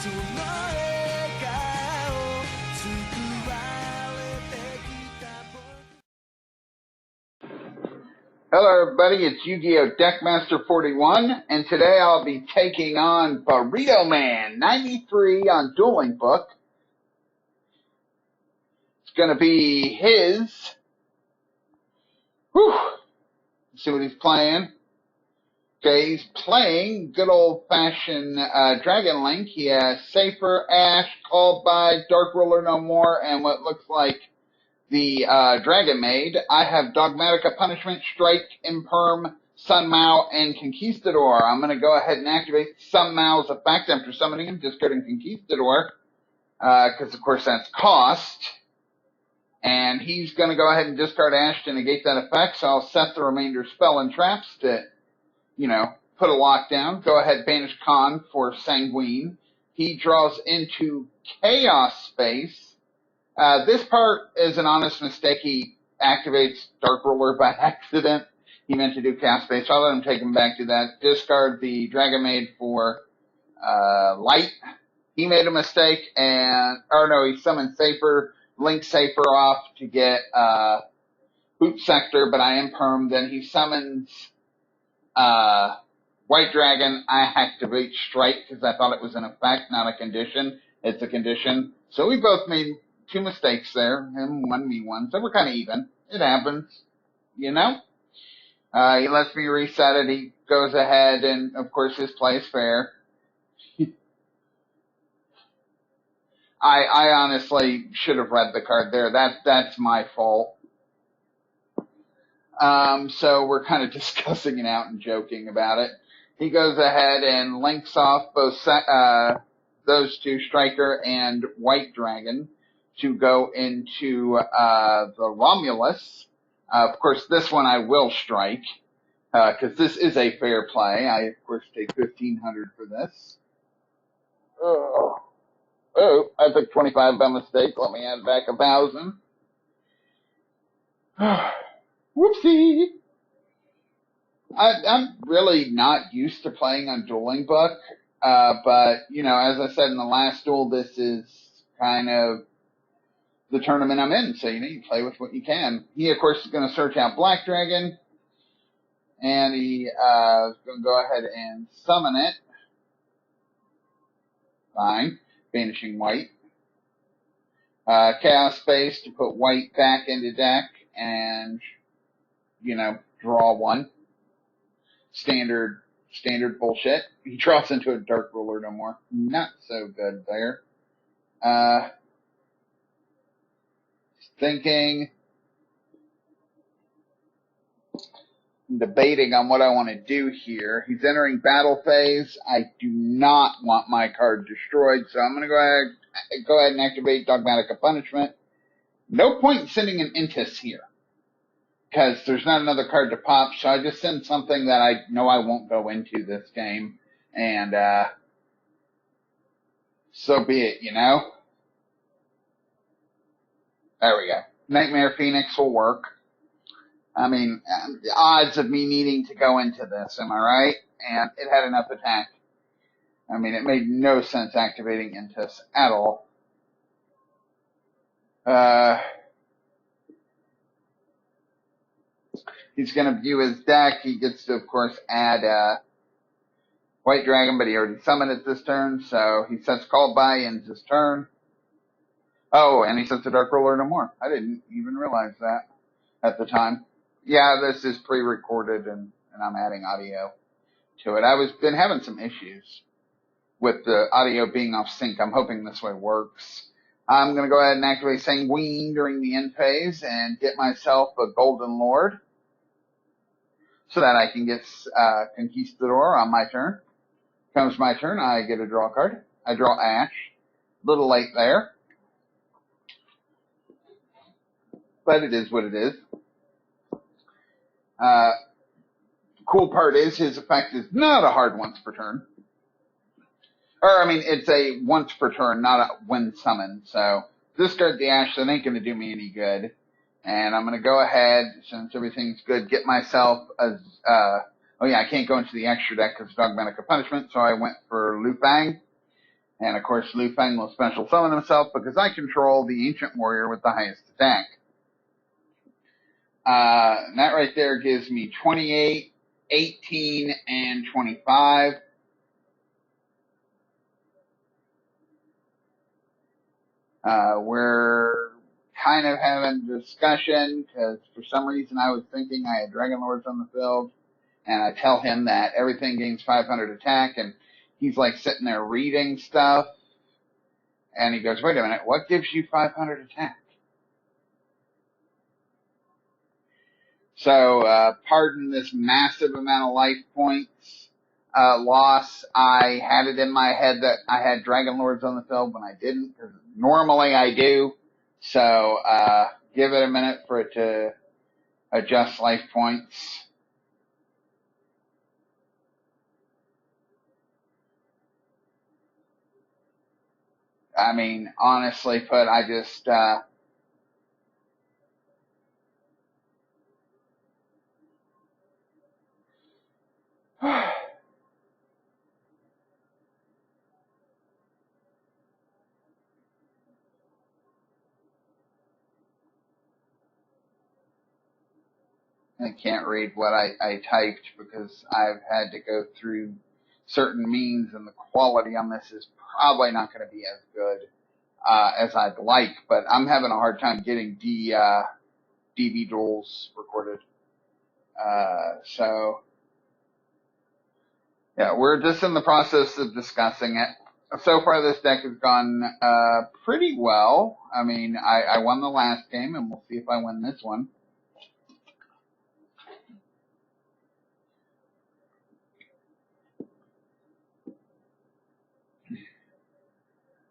Hello everybody, it's Yu-Gi-Oh! Deckmaster 41, and today I'll be taking on Burrito Man 93 on Dueling Book. It's gonna be his. Let's see what he's playing. Okay, he's playing good old-fashioned Dragon Link. He has Safer, Ash, Called by, Dark Ruler No More, and what looks like the Dragon Maid. I have Dogmatica, Punishment, Strike, Imperm, Sun Mao, and Conquistador. I'm going to go ahead and activate Sun Mao's effect after summoning him, discarding Conquistador, because of course that's cost. And he's going to go ahead and discard Ash to negate that effect, so I'll set the remainder spell and traps to, put a lockdown. Go ahead, banish Khan for Sanguine. He draws into Chaos Space. This part is an honest mistake. He activates Dark Ruler by accident. He meant to do Chaos Space, so I'll let him take him back to that. Discard the Dragon Maid for Light. He made a mistake, he summoned Safer, Link Safer off to get Boot Sector, but I Imperm. Then he summons White Dragon. I activate Strike because I thought it was an effect, not a condition. It's a condition. So we both made two mistakes there, him one, me one, so we're kind of even. It happens, He lets me reset it. He goes ahead, and of course his play is fair. I honestly should have read the card there. That's my fault. So we're kind of discussing it out and joking about it. He goes ahead and links off both those two, Striker and White Dragon, to go into the Romulus. Of course, this one I will strike, because this is a fair play. I, of course, take 1,500 for this. Oh, I took 25 by mistake. Let me add back 1,000. Whoopsie. I'm really not used to playing on Dueling Book, but, as I said in the last duel, this is kind of the tournament I'm in, so you play with what you can. He, of course, is going to search out Black Dragon, and he is going to go ahead and summon it. Fine. Banishing White. Chaos Space to put White back into deck and, draw one. Standard bullshit. He draws into a Dark Ruler No More. Not so good there. Thinking, debating on what I want to do here. He's entering battle phase. I do not want my card destroyed, so I'm going to go ahead and activate Dogmatica Punishment. No point in sending an Intis here, because there's not another card to pop, so I just send something that I know I won't go into this game, and so be it, There we go. Nightmare Phoenix will work. I mean, the odds of me needing to go into this, am I right? And it had enough attack. I mean, it made no sense activating Intis at all. He's going to view his deck. He gets to, of course, add White Dragon, but he already summoned it this turn, so he sets Called by, ends his turn. Oh, and he sets a Dark Ruler No More. I didn't even realize that at the time. Yeah, this is pre-recorded, and I'm adding audio to it. I've been having some issues with the audio being off sync. I'm hoping this way works. I'm going to go ahead and activate Sanguine during the end phase and get myself a Golden Lord so that I can get Conquistador on my turn. Comes my turn, I get a draw card. I draw Ash. Little late there, but it is what it is. Cool part is his effect is not a hard once per turn. It's a once per turn, not a when summoned. So discard the Ash, that ain't going to do me any good. And I'm going to go ahead, since everything's good, get myself I can't go into the extra deck because of Dogmatica Punishment, so I went for Lupang. And of course, Liu Feng will special summon himself because I control the ancient warrior with the highest attack. And that right there gives me 28, 18, and 25. We're kind of having a discussion because for some reason I was thinking I had Dragon Lords on the field, and I tell him that everything gains 500 attack, and he's like sitting there reading stuff, and he goes, wait a minute, what gives you 500 attack? So, pardon this massive amount of life points loss. I had it in my head that I had Dragon Lords on the field when I didn't, because normally I do. So, give it a minute for it to adjust life points. I mean, honestly put, I just, I can't read what I typed because I've had to go through certain means, and the quality on this is probably not going to be as good as I'd like, but I'm having a hard time getting DB duels recorded. So, yeah, we're just in the process of discussing it. So far, this deck has gone pretty well. I mean, I won the last game, and we'll see if I win this one.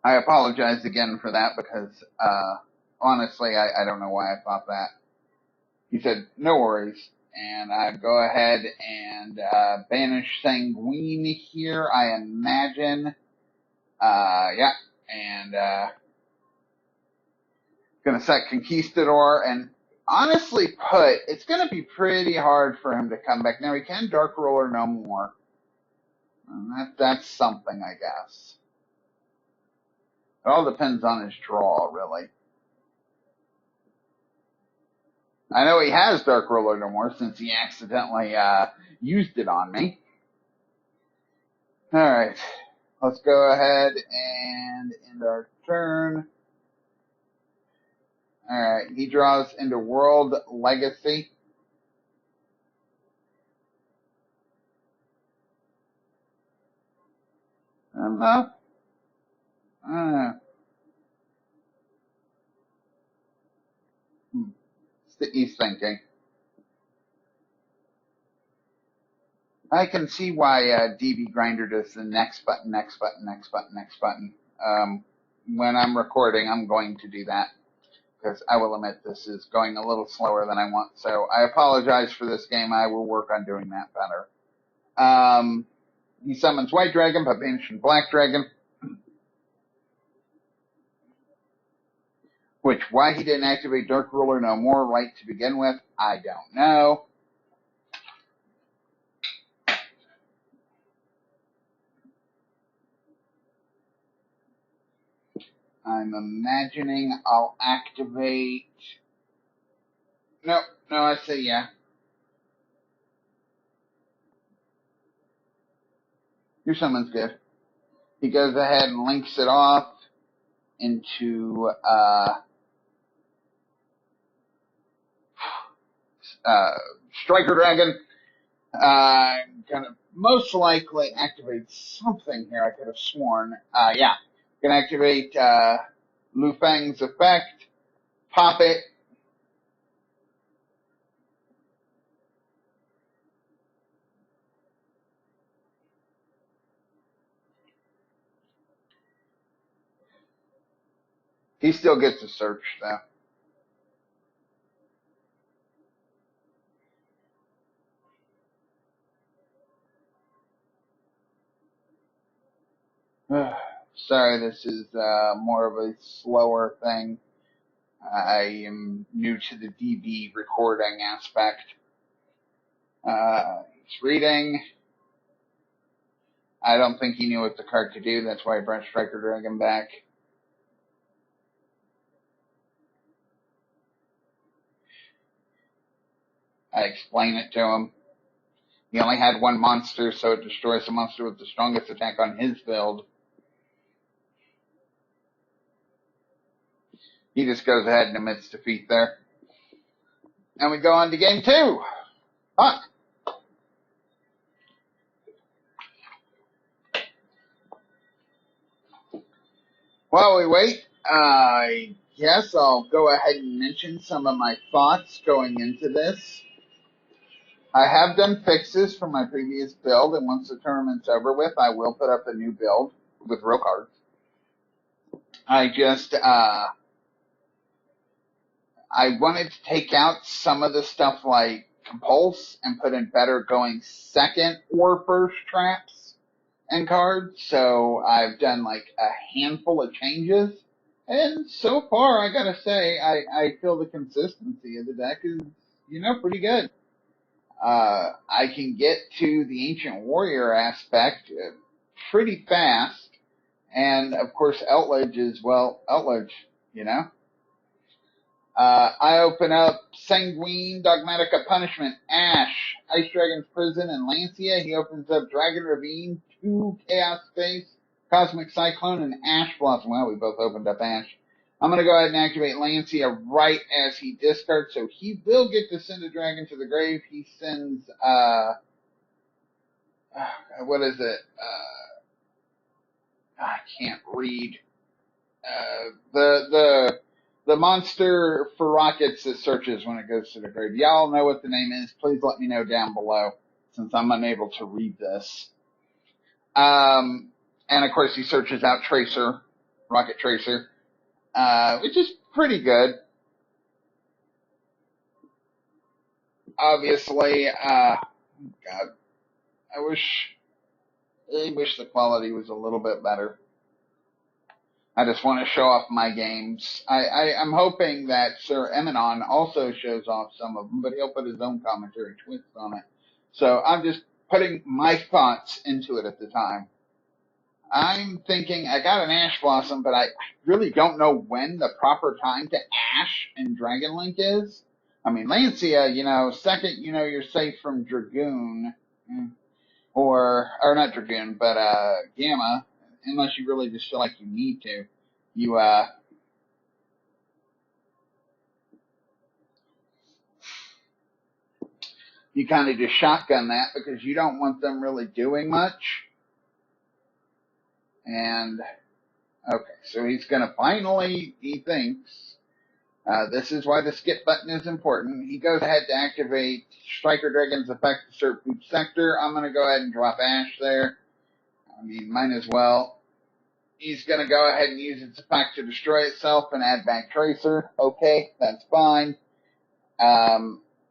I apologize again for that because, honestly, I don't know why I thought that. He said, no worries. And I go ahead and banish Sanguine here, I imagine. Yeah. And going to set Conquistador. And honestly put, it's going to be pretty hard for him to come back. Now, he can Dark Ruler no more. And that's something, I guess. It all depends on his draw, really. I know he has Dark Ruler no more since he accidentally used it on me. Alright, let's go ahead and end our turn. Alright, he draws into World Legacy. He's thinking. I can see why DB Grinder does the next button, next button, next button, next button. When I'm recording, I'm going to do that because I will admit this is going a little slower than I want. So I apologize for this game. I will work on doing that better. He summons White Dragon, but banishes Black Dragon. Which, why he didn't activate Dark Ruler no more right to begin with, I don't know. I'm imagining I'll activate... No, I say yeah. Your summon's good. He goes ahead and links it off into Striker Dragon. Gonna most likely activate something here. I could have sworn. Yeah. Gonna activate Liu Feng's effect. Pop it. He still gets a search, though. Sorry, this is more of a slower thing. I am new to the DB recording aspect. It's reading. I don't think he knew what the card could do. That's why he brought Striker Dragon back. I explain it to him. He only had one monster, so it destroys the monster with the strongest attack on his build. He just goes ahead and admits defeat there. And we go on to game 2. Fuck. While we wait, I guess I'll go ahead and mention some of my thoughts going into this. I have done fixes for my previous build, and once the tournament's over with, I will put up a new build with real cards. I just, I wanted to take out some of the stuff like Compulse and put in better going second or first traps and cards. So I've done like a handful of changes. And so far, I gotta say, I feel the consistency of the deck is, pretty good. I can get to the Ancient Warrior aspect pretty fast. And, of course, Outledge is, Outledge, I open up Sanguine, Dogmatica Punishment, Ash, Ice Dragon's Prison, and Lancia. He opens up Dragon Ravine, 2 Chaos Space, Cosmic Cyclone, and Ash Blossom. Well, we both opened up Ash. I'm going to go ahead and activate Lancia right as he discards, so he will get to send a dragon to the grave. He sends, what is it? I can't read. The monster for rockets that searches when it goes to the grave. Y'all know what the name is. Please let me know down below, since I'm unable to read this. And of course he searches out Tracer, Rocket Tracer, which is pretty good. Obviously, God, I wish the quality was a little bit better. I just want to show off my games. I'm hoping that Sir Eminon also shows off some of them, but he'll put his own commentary twist on it. So I'm just putting my thoughts into it at the time. I'm thinking I got an Ash Blossom, but I really don't know when the proper time to Ash and Dragon Link is. I mean, Lancia, second, you're safe from Dragoon, or not Dragoon, but Gamma. Unless you really just feel like you need to. You kind of just shotgun that because you don't want them really doing much. And, okay, so he's going to finally, he thinks, this is why the skip button is important. He goes ahead to activate Striker Dragon's effect to serve Food Sector. I'm going to go ahead and drop Ash there. I mean, might as well. He's going to go ahead and use its effect to destroy itself and add back Tracer. Okay, that's fine.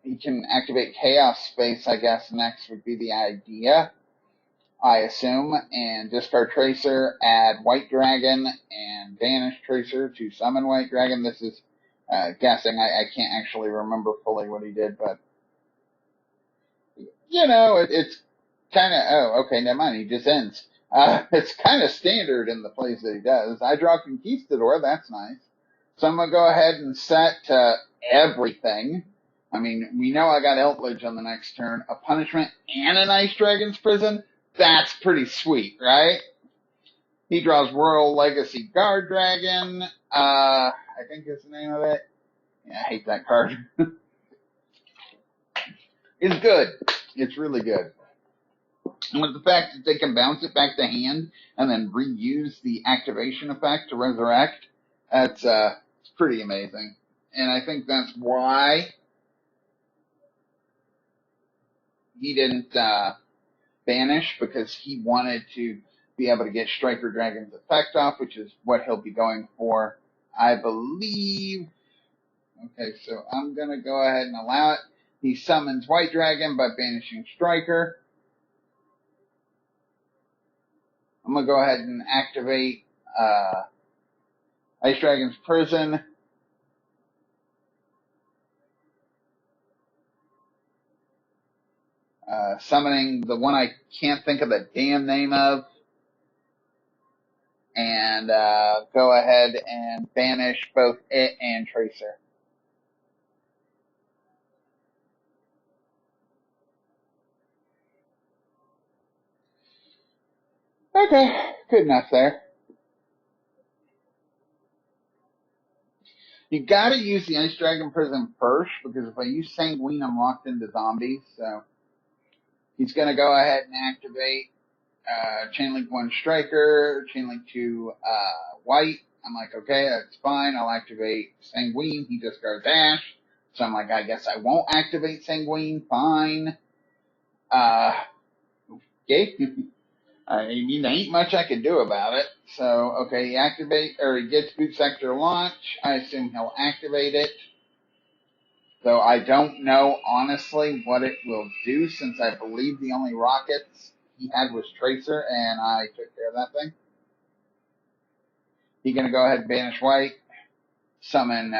He can activate Chaos Space, I guess, next would be the idea, I assume, and discard Tracer, add White Dragon, and banish Tracer to summon White Dragon. This is guessing. I can't actually remember fully what he did, but, it's kind of, oh, okay, never mind, he just ends. It's kind of standard in the plays that he does. I draw Conquistador, that's nice. So I'm going to go ahead and set everything. I mean, we know I got Outledge on the next turn, a punishment, and an Ice Dragon's Prison. That's pretty sweet, right? He draws Royal Legacy Guard Dragon. I think is the name of it. Yeah, I hate that card. It's good. It's really good. And with the fact that they can bounce it back to hand and then reuse the activation effect to resurrect, that's it's pretty amazing. And I think that's why he didn't banish, because he wanted to be able to get Striker Dragon's effect off, which is what he'll be going for, I believe. Okay, so I'm going to go ahead and allow it. He summons White Dragon by banishing Striker. I'm going to go ahead and activate Ice Dragon's Prison. Summoning the one I can't think of the damn name of. And go ahead and banish both it and Tracer. Okay, good enough there. You gotta use the Ice Dragon Prism first, because if I use Sanguine, I'm locked into zombies, so he's gonna go ahead and activate Chainlink 1 Striker, Chainlink 2 White. I'm like, okay, that's fine. I'll activate Sanguine. He discards Ash. So I'm like, I guess I won't activate Sanguine. Fine. Okay. I mean, there ain't much I can do about it. So, okay, he gets Boot Sector launch. I assume he'll activate it. Though I don't know, honestly, what it will do, since I believe the only rockets he had was Tracer, and I took care of that thing. He's going to go ahead and banish White, summon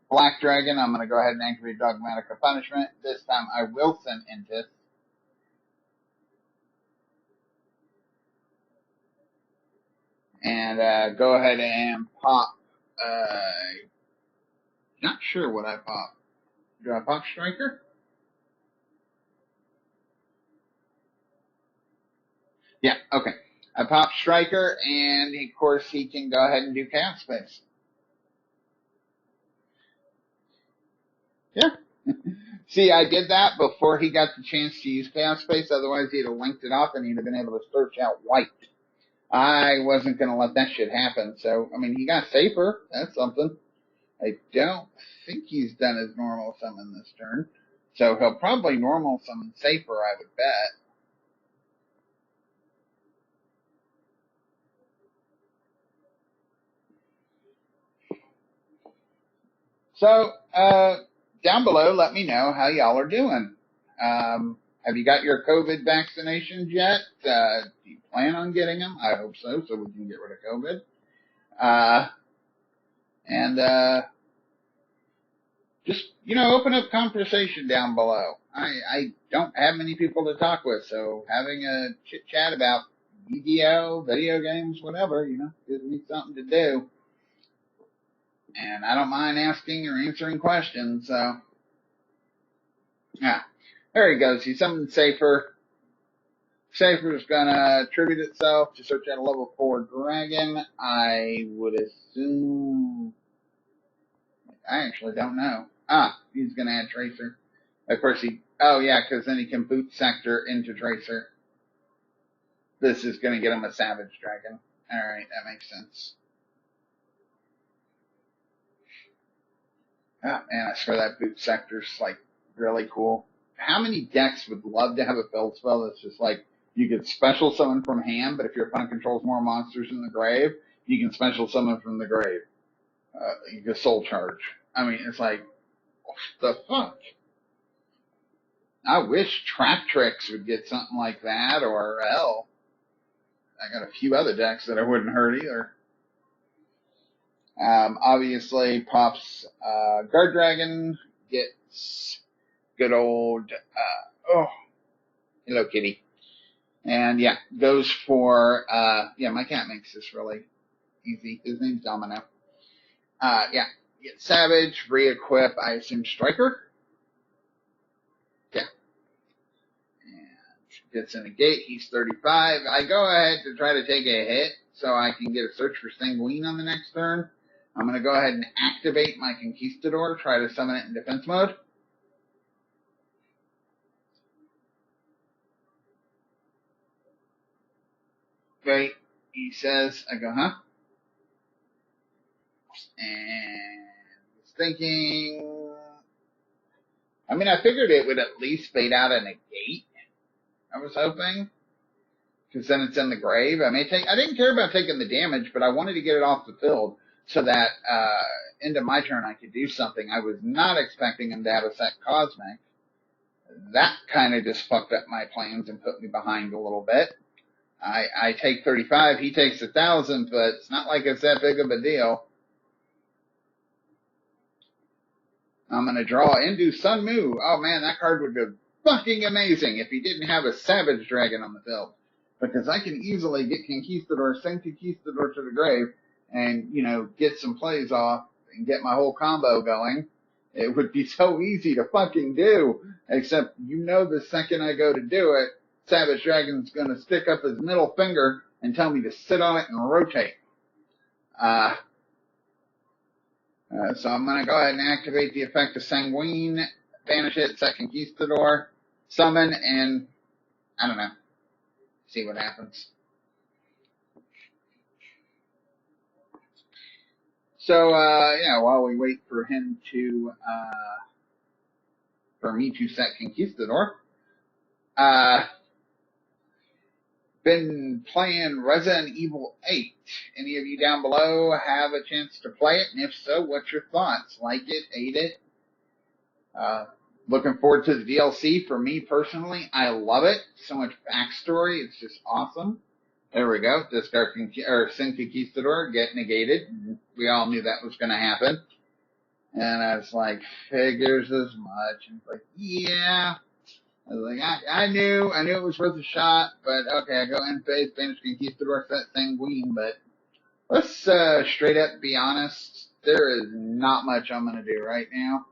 Black Dragon. I'm going to go ahead and activate Dogmatic Punishment. This time I will send Intis. And go ahead and pop, not sure what I pop. Do I pop Striker? Yeah, okay. I pop Striker, and of course he can go ahead and do Chaos Space. Yeah. See, I did that before he got the chance to use Chaos Space, otherwise he'd have linked it off and he'd have been able to search out White. I wasn't going to let that shit happen, so, I mean, he got safer. That's something. I don't think he's done his normal summon this turn, so he'll probably normal summon safer, I would bet. So, down below, let me know how y'all are doing. Have you got your COVID vaccinations yet? Do you plan on getting them? I hope so we can get rid of COVID. Just, open up conversation down below. I don't have many people to talk with, so having a chit chat about video games, whatever, gives me something to do. And I don't mind asking or answering questions, so. Yeah. There he goes. He's summoned Safer. Safer is going to attribute itself to search out a level 4 dragon. I would assume. I actually don't know. He's going to add Tracer. Of course oh yeah, because then he can boot Sector into Tracer. This is going to get him a Savage Dragon. Alright, that makes sense. Oh man, I swear that boot Sector's like really cool. How many decks would love to have a build spell that's just like, you could special summon from hand, but if your opponent controls more monsters in the grave, you can special summon from the grave. You can soul charge. I mean, it's like, what the fuck? I wish Trap Tricks would get something like that, or hell, I got a few other decks that I wouldn't hurt either. Obviously, pops Guard Dragon, gets good old, Hello Kitty. And yeah, goes for, my cat makes this really easy. His name's Domino. Yeah, get Savage, re-equip, I assume Striker. Yeah. And gets in a gate, he's 35. I go ahead to try to take a hit so I can get a search for Sanguine on the next turn. I'm going to go ahead and activate my Conquistador, try to summon it in defense mode. Okay, he says, I go, huh? And was thinking, I mean, I figured it would at least fade out in a gate, I was hoping, because then it's in the grave. I didn't care about taking the damage, but I wanted to get it off the field so that into my turn I could do something. I was not expecting him to have a set Cosmic. That kind of just fucked up my plans and put me behind a little bit. I take 35, he takes 1,000, but it's not like it's that big of a deal. I'm going to draw into Sun Mu. Oh man, that card would have fucking amazing if he didn't have a Savage Dragon on the field. Because I can easily get Conquistador, send Conquistador to the grave, and, you know, get some plays off and get my whole combo going. It would be so easy to fucking do. Except, you know, the second I go to do it, Savage Dragon's gonna stick up his middle finger and tell me to sit on it and rotate. So I'm gonna go ahead and activate the effect of Sanguine, banish it, set Conquistador, summon, and, I don't know, see what happens. So, yeah, while we wait for him to, for me to set Conquistador, been playing Resident Evil 8. Any of you down below have a chance to play it? And if so, what's your thoughts? Like it? Hate it? Looking forward to the DLC. For me personally, I love it. So much backstory. It's just awesome. There we go. Discard Sin Conquistador, get negated. We all knew that was going to happen. And I was like, figures as much. And like, yeah. I was like, I knew it was worth a shot, but okay, I go in phase, banish Conquistador, set Sanguine, but let's, straight up be honest, there is not much I'm gonna do right now.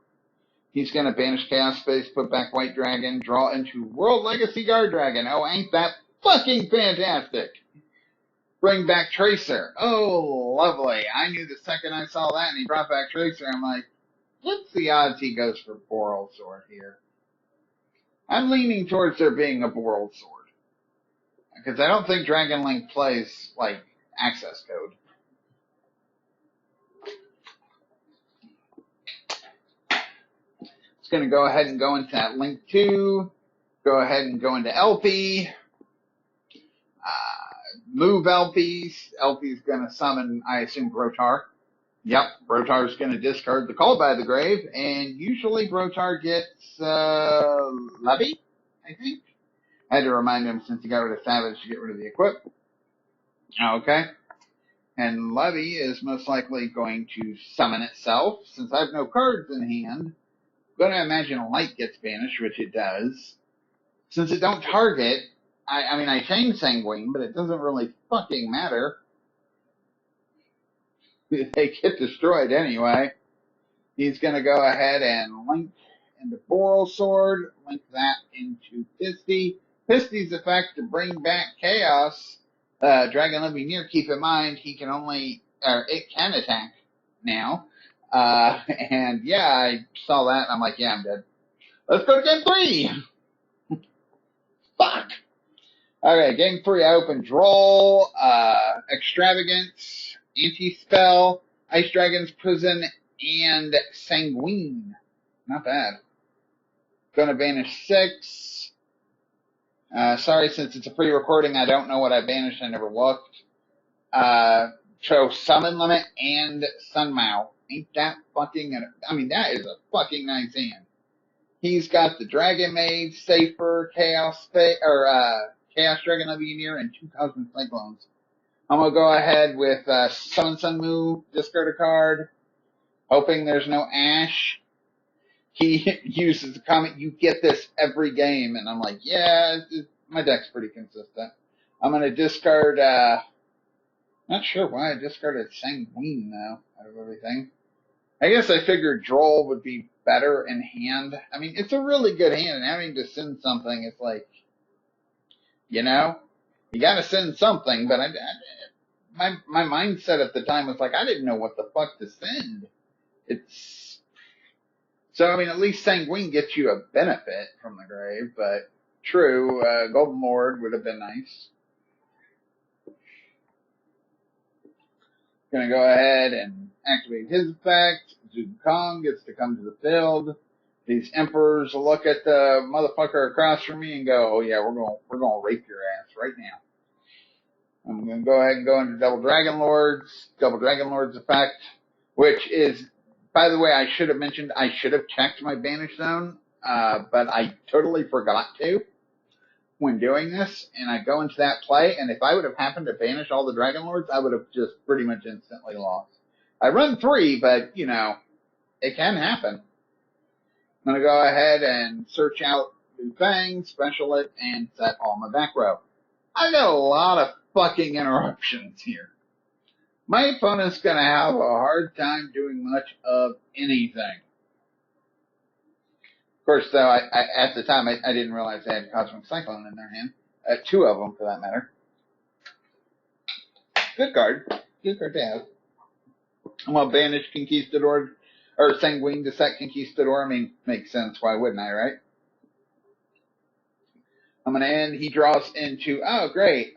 He's gonna banish Chaos Space, put back White Dragon, draw into World Legacy Guard Dragon. Oh, ain't that fucking fantastic! Bring back Tracer. Oh, lovely. I knew the second I saw that and he brought back Tracer, I'm like, what's the odds he goes for Boral Sword here? I'm leaning towards there being a Boral Sword. Because I don't think Dragon Link plays, like, access code. It's going to go ahead and go into that Link 2. Go ahead and go into LP. Move LPs. LP's going to summon, I assume, Brotar. Yep, Brotar's going to discard the Call by the Grave, and usually Brotar gets, Levy, I think. I had to remind him since he got rid of Savage to get rid of the Equip. Okay. And Levy is most likely going to summon itself. Since I have no cards in hand, I'm going to imagine a Light gets banished, which it does. Since it don't target, I mean, I change Sanguine, but it doesn't really fucking matter. They get destroyed anyway. He's going to go ahead and link into Boral Sword, link that into Pisty. Pisty's effect to bring back Chaos. Dragon Living Near, keep in mind, he can only, or it can attack now. And yeah, I saw that and I'm like, yeah, I'm dead. Let's go to game 3! Fuck! Okay, game 3, I open Droll, Extravagance, Anti-Spell, Ice Dragon's Prison, and Sanguine. Not bad. Gonna banish 6. Sorry, since it's a pre-recording, I don't know what I banished. I never looked. So Summon Limit and Sunmao. Ain't that fucking... I mean, that is a fucking nice hand. He's got the Dragon Maid, Safer, Chaos Dragon Living Near, and 2 Cosmic Cyclones. I'm gonna go ahead with Summon Sunmu, discard a card, hoping there's no Ash. He uses the comment, you get this every game, and I'm like, yeah, my deck's pretty consistent. I'm gonna discard, not sure why I discarded Sanguine, though, out of everything. I guess I figured Droll would be better in hand. I mean, it's a really good hand, and having to send something, it's like, you know, you gotta send something, but my mindset at the time was like, I didn't know what the fuck to send. So, I mean, at least Sanguine gets you a benefit from the grave, but true, Golden Lord would have been nice. Gonna go ahead and activate his effect. Zukong gets to come to the field. These Emperors look at the motherfucker across from me and go, oh yeah, we're gonna rape your ass right now. I'm gonna go ahead and go into Double Dragon Lord's effect, which is, by the way, I should have mentioned, I should have checked my banish zone, but I totally forgot to when doing this, and I go into that play, and if I would have happened to banish all the Dragon Lords, I would have just pretty much instantly lost. I run 3, but, you know, it can happen. I'm going to go ahead and search out Liu Fang, special it, and set all my back row. I got a lot of fucking interruptions here. My opponent's gonna have a hard time doing much of anything. Of course, though, I at the time, I didn't realize they had Cosmic Cyclone in their hand. Two of them, for that matter. Good card. Good card to have. I'm going to banish Conquistador, or Sanguine to set Conquistador. I mean, makes sense. Why wouldn't I, right? I'm going to end. He draws into, oh, great,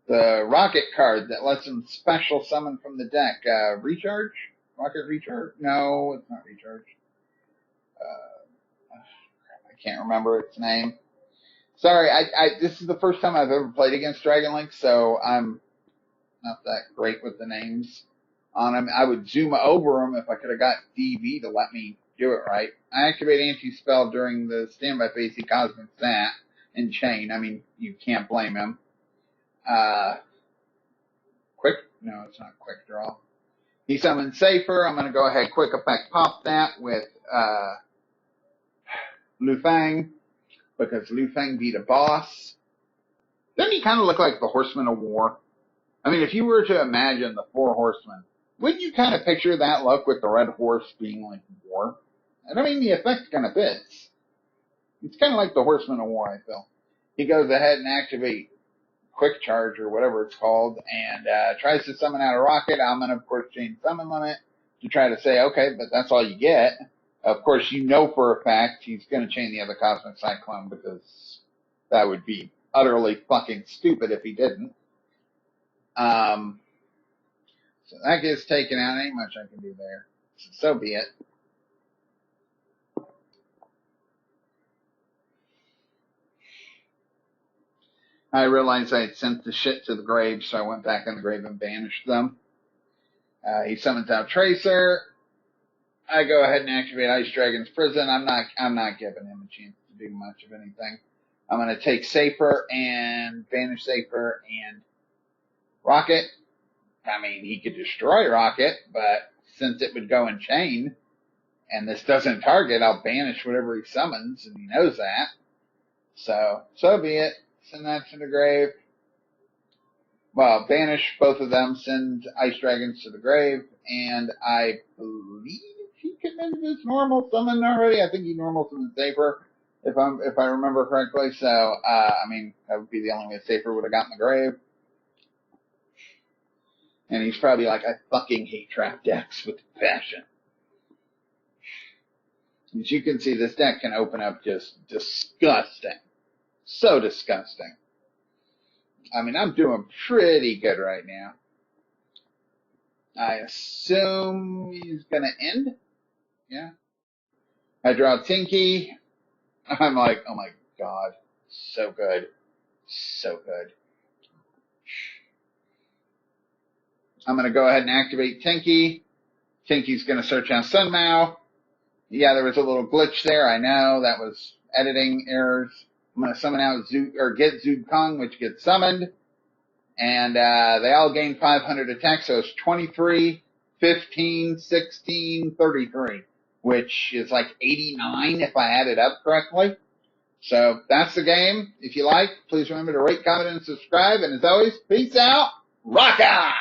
the Rocket card that lets him special summon from the deck. Recharge? Rocket Recharge? No, it's not Recharge. I can't remember its name. Sorry, this is the first time I've ever played against Dragon Link, so I'm not that great with the names on them. I would zoom over them if I could have got DV to let me do it right. I activate anti-spell during the standby phase. He Cosmic that and Chain. I mean, you can't blame him. Quick? No, it's not quick draw. He summons Safer. I'm going to go ahead, quick effect pop that with Liu Fang, because Liu Fang beat a boss. Doesn't he kind of look like the Horseman of War? I mean, if you were to imagine the four horsemen, wouldn't you kind of picture that look with the red horse being like war? And I mean, the effect kind of fits. It's kind of like the Horseman of War, I feel. He goes ahead and activate Quick Charge or whatever it's called and tries to summon out a rocket. I'm going to, of course, change summon limit to try to say, okay, but that's all you get. Of course, you know for a fact he's going to chain the other Cosmic Cyclone because that would be utterly fucking stupid if he didn't. So that gets taken out. Ain't much I can do there. So be it. I realized I had sent the shit to the grave, so I went back in the grave and banished them. He summons out Tracer. I go ahead and activate Ice Dragon's Prison. I'm not giving him a chance to do much of anything. I'm going to take Safer and banish Safer and Rocket. I mean, he could destroy Rocket, but since it would go in chain, and this doesn't target, I'll banish whatever he summons, and he knows that. So be it. Send that to the grave. Well, banish both of them, send Ice Dragons to the grave, and I believe he committed his normal summon already. I think he normal summoned Safer, if I remember correctly. So, I mean, that would be the only way Safer would have gotten the grave. And he's probably like, I fucking hate trap decks with passion. As you can see, this deck can open up just disgusting. So disgusting. I mean, I'm doing pretty good right now. I assume he's going to end. Yeah. I draw Tinky. I'm like, oh my god. So good. So good. I'm going to go ahead and activate Tinky. Tinky's going to search out Sunmao. Yeah, there was a little glitch there. I know. That was editing errors. I'm going to summon out get Zood Kong, which gets summoned. And they all gain 500 attack, so it's 23, 15, 16, 33, which is like 89 if I add it up correctly. So that's the game. If you like, please remember to rate, comment, and subscribe. And as always, peace out. Rock on!